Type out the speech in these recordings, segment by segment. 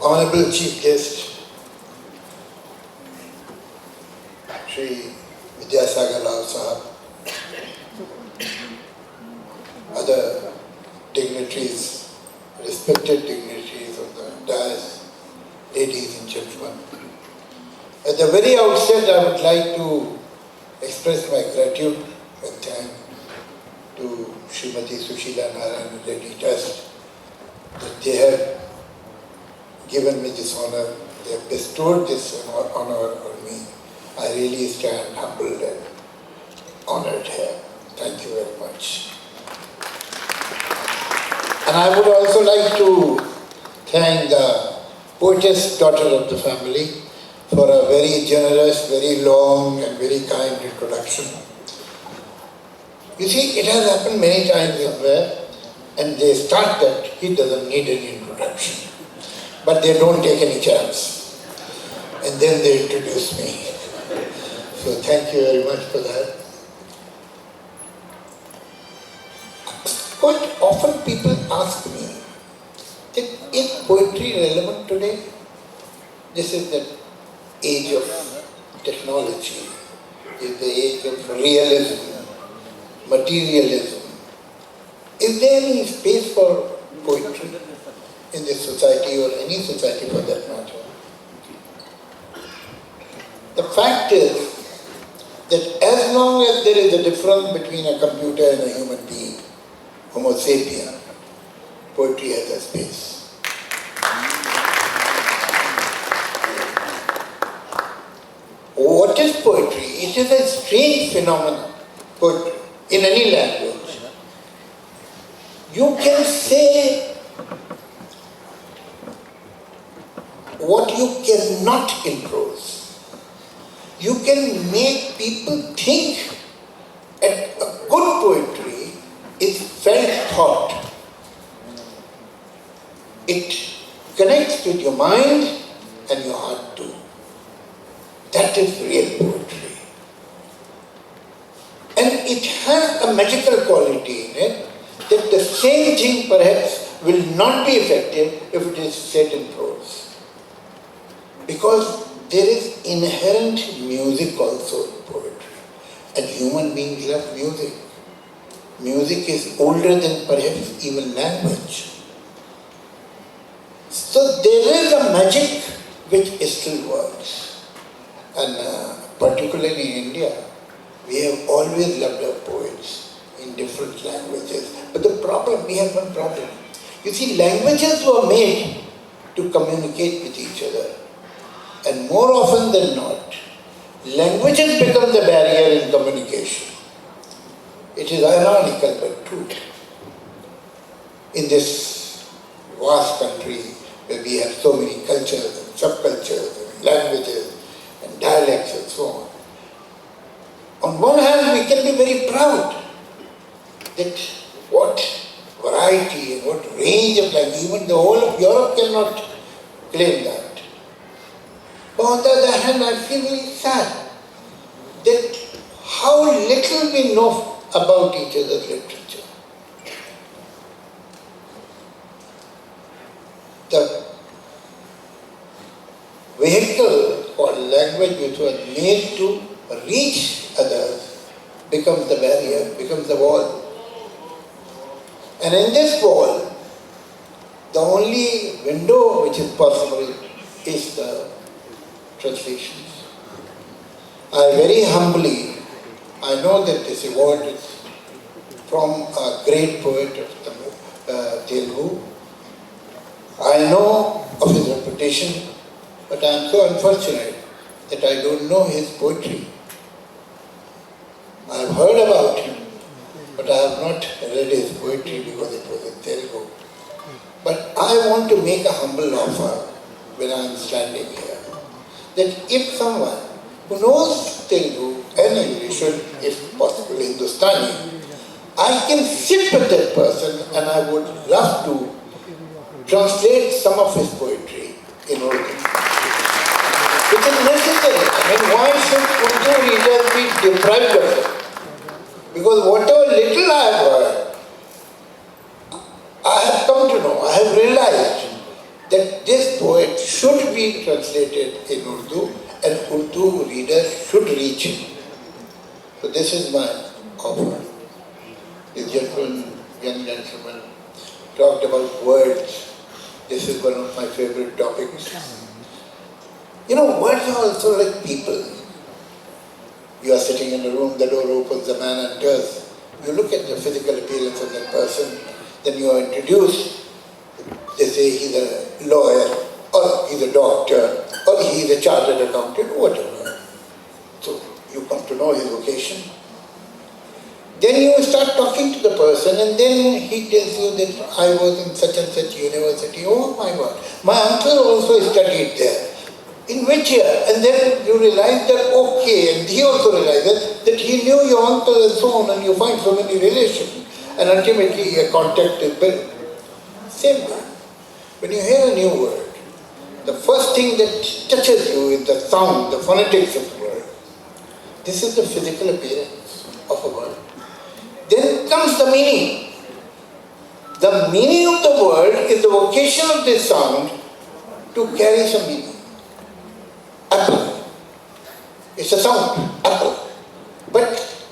Honorable Chief Guest, Shri Vidyasagar Rao Sahab, other dignitaries, respected dignitaries of the dais, ladies and gentlemen. At the very outset, I would like to express my gratitude and thanks to Srimati Sushila Narayana Reddy Trust that they have given me this honor, they have bestowed this honor on me. I really stand humbled and honored here. Thank you very much. And I would also like to thank the poetess daughter of the family for a very generous, very long and very kind introduction. You see, it has happened many times somewhere and they start that he doesn't need any introduction. But they don't take any chance. And then they introduce me. So thank you very much for that. Quite often people ask me, is poetry relevant today? This is the age of technology, is the age of realism, materialism. Is there any space for poetry in this society or any society for that matter? The fact is that as long as there is a difference between a computer and a human being, Homo sapien, poetry has a space. What is poetry? It is a strange phenomenon, poetry, in any language. You can say what you cannot in prose. You can make people think, and a good poetry is felt thought. It connects with your mind and your heart too. That is real poetry. And it has a magical quality in it that the same thing perhaps will not be effective if it is said in prose. Because there is inherent music also in poetry. And human beings love music. Music is older than perhaps even language. So there is a magic which still works. And particularly in India, we have always loved our poets in different languages. But the problem, we have one problem. You see, languages were made to communicate with each other. And more often than not, languages become the barrier in communication. It is ironical but true. In this vast country where we have so many cultures and subcultures and languages and dialects and so on one hand we can be very proud that what variety and what range of language, even the whole of Europe cannot claim that. But on the other hand, I feel very sad that how little we know about each other's literature. The vehicle or language which was made to reach others becomes the barrier, becomes the wall. And in this wall, the only window which is possible is the translations. I very humbly, I know that this award is from a great poet of Telugu. I know of his reputation, but I am so unfortunate that I don't know his poetry. I have heard about him, but I have not read his poetry because it was in Telugu. But I want to make a humble offer when I am standing here, that if someone who knows Telugu and English, if possible Hindustani, I can sit with that person and I would love to translate some of his poetry in Urdu. It is necessary. I mean, why should Urdu readers be deprived of it? Because whatever little I have heard, I have come to know, I have realized that this poetry be translated in Urdu, and Urdu readers should reach it. So this is my offer. This young gentleman talked about words. This is one of my favorite topics. You know, words are also like people. You are sitting in a room, the door opens, the man enters. You look at the physical appearance of that person, then you are introduced. They say he's a lawyer, or he's a doctor, or he's a chartered accountant, whatever. So you come to know his vocation. Then you start talking to the person, and then he tells you that I was in such and such university. Oh my God, my uncle also studied there. In which year? And then you realize that, okay, and he also realizes that he knew your uncle and so on, and you find so many relations, and ultimately a contact is built. Same way. When you hear a new word, the first thing that touches you is the sound, the phonetics of the word. This is the physical appearance of a word. Then comes the meaning. The meaning of the word is the vocation of this sound to carry some meaning. Apple. It's a sound, apple. But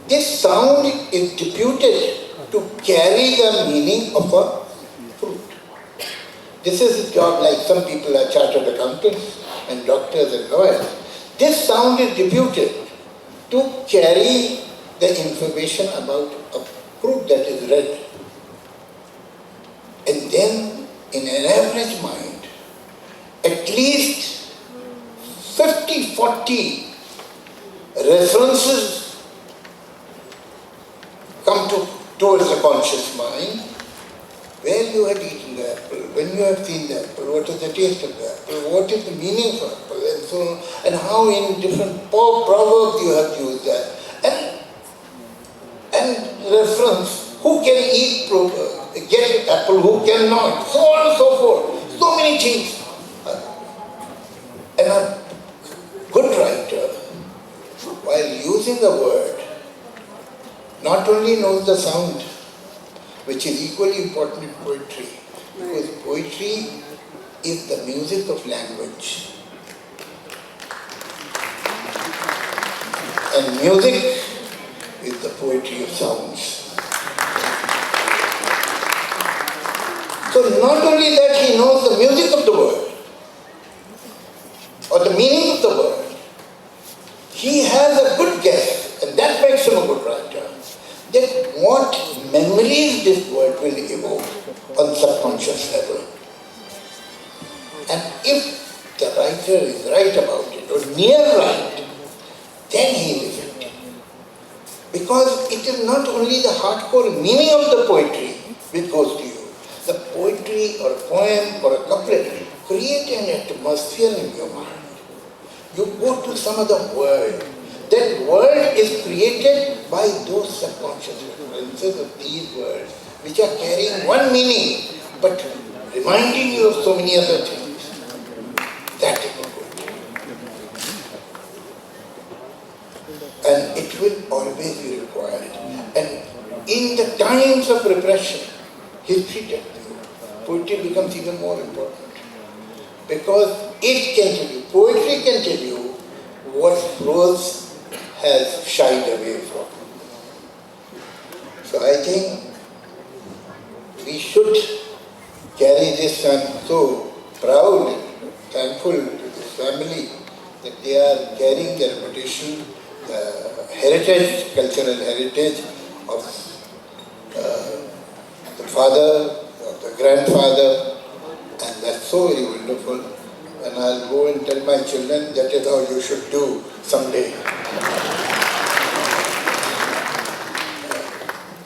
this sound is deputed to carry the meaning of a fruit. This is a job like some people are chartered accountants and doctors and lawyers. This sound is deputed to carry the information about a fruit that is red. And then in an average mind, at least 50, 40 references come towards the conscious mind. Where you had eaten the apple, when you have seen the apple, what is the taste of the apple, what is the meaning of apple, and so on, and how in different proverbs you have used that. And reference, who can eat, get apple, who cannot, so on and so forth. So many things. And a good writer, while using a word, not only knows the sound, which is equally important in poetry, because poetry is the music of language. And music is the poetry of sounds. So not only that he knows the music of the word, or the meaning of the word, he has a good guess, and that makes him a good writer, that what memories this word will evoke on subconscious level. And if the writer is right about it, or near right, then he is effective. Because it is not only the hardcore meaning of the poetry which goes to you. The poetry or a poem or a couplet create an atmosphere in your mind. You go to some other world. That world is created by those subconscious references of these words, which are carrying one meaning, but reminding you of so many other things. That is the poetry. And it will always be required. And in the times of repression, history tells you, poetry becomes even more important. Because it can tell you, poetry can tell you what prose has shied away from. So I think we should carry this. I'm so proud and thankful to this family that they are carrying the reputation, the heritage, cultural heritage of the father, of the grandfather, and that's so very wonderful. And I'll go and tell my children that is how you should do someday.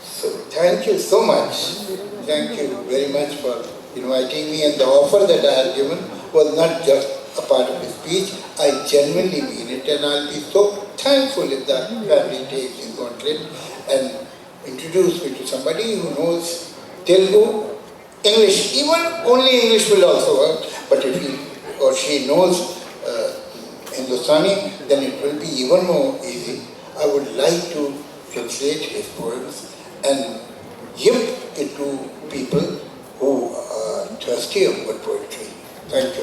So thank you so much. Thank you very much for inviting me, and the offer that I have given was not just a part of the speech. I genuinely mean it, and I'll be so thankful if the family takes his gauntlet and introduce me to somebody who knows Telugu, English. Even only English will also work, but if he or she knows Hindustani, then it will be even more easy. I would like to translate his poems and give it to people who are thirsty of good poetry. Thank you.